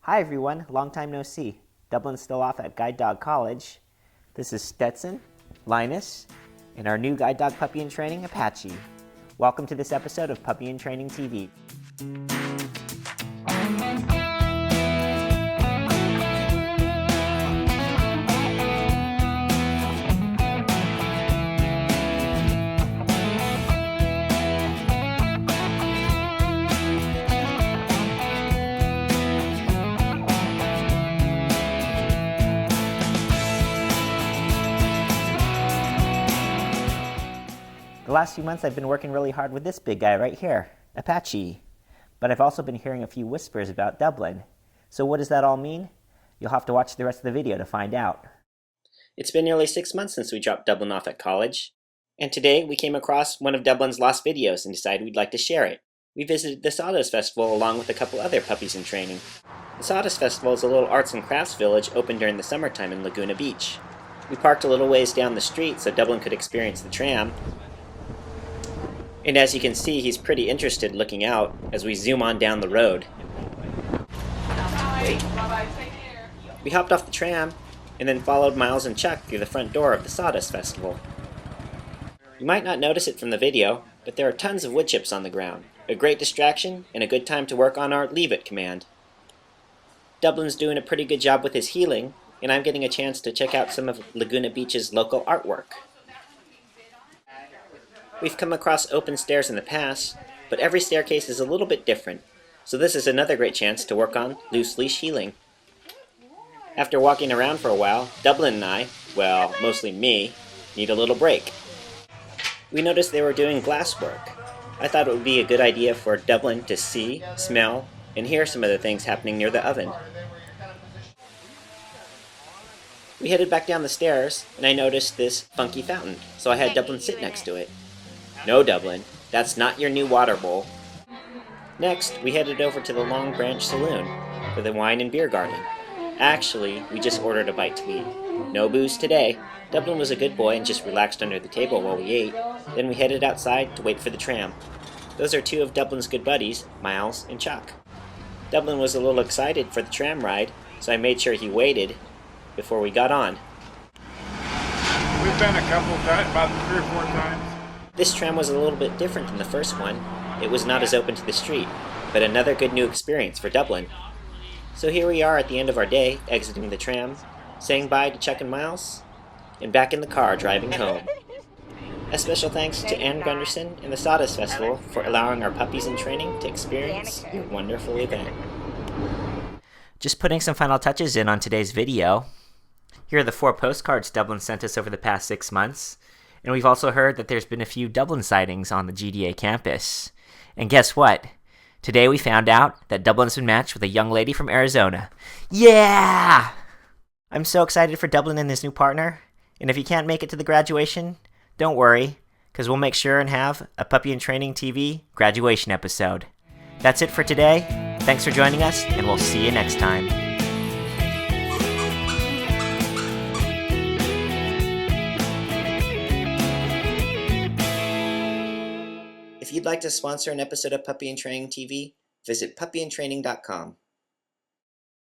Hi everyone, long time no see. Dublin's still off at Guide Dog College. This is Stetson, Linus, and our new guide dog puppy in training, Apache. Welcome to this episode of Puppy in Training TV. The last few months I've been working really hard with this big guy right here, Apache. But I've also been hearing a few whispers about Dublin. So what does that all mean? You'll have to watch the rest of the video to find out. It's been nearly 6 months since we dropped Dublin off at college. And today we came across one of Dublin's lost videos and decided we'd like to share it. We visited the Sawdust Festival along with a couple other puppies in training. The Sawdust Festival is a little arts and crafts village open during the summertime in Laguna Beach. We parked a little ways down the street so Dublin could experience the tram. And as you can see, he's pretty interested looking out as we zoom on down the road. We hopped off the tram and then followed Miles and Chuck through the front door of the Sawdust Festival. You might not notice it from the video, but there are tons of wood chips on the ground. A great distraction and a good time to work on our Leave It command. Dublin's doing a pretty good job with his healing, and I'm getting a chance to check out some of Laguna Beach's local artwork. We've come across open stairs in the past, but every staircase is a little bit different, so this is another great chance to work on loose leash healing. After walking around for a while, Dublin and I, well, mostly me, need a little break. We noticed they were doing glass work. I thought it would be a good idea for Dublin to see, smell, and hear some of the things happening near the oven. We headed back down the stairs, and I noticed this funky fountain, so I had Dublin sit next to it. No, Dublin, that's not your new water bowl. Next, we headed over to the Long Branch Saloon for the wine and beer garden. Actually, we just ordered a bite to eat. No booze today. Dublin was a good boy and just relaxed under the table while we ate. Then we headed outside to wait for the tram. Those are two of Dublin's good buddies, Miles and Chuck. Dublin was a little excited for the tram ride, so I made sure he waited before we got on. We've been a couple times, about 3 or 4 times. This tram was a little bit different than the first one. It was not as open to the street, but another good new experience for Dublin. So here we are at the end of our day, exiting the tram, saying bye to Chuck and Miles, and back in the car driving home. A special thanks to Ann Gunderson and the Sawdust Festival for allowing our puppies in training to experience your wonderful event. Just putting some final touches in on today's video. Here are the 4 postcards Dublin sent us over the past 6 months. And we've also heard that there's been a few Dublin sightings on the GDA campus. And guess what? Today we found out that Dublin's been matched with a young lady from Arizona. Yeah! I'm so excited for Dublin and his new partner. And if you can't make it to the graduation, don't worry, because we'll make sure and have a Puppy in Training TV graduation episode. That's it for today. Thanks for joining us, and we'll see you next time. If you'd like to sponsor an episode of Puppy in Training TV, visit puppyintraining.com.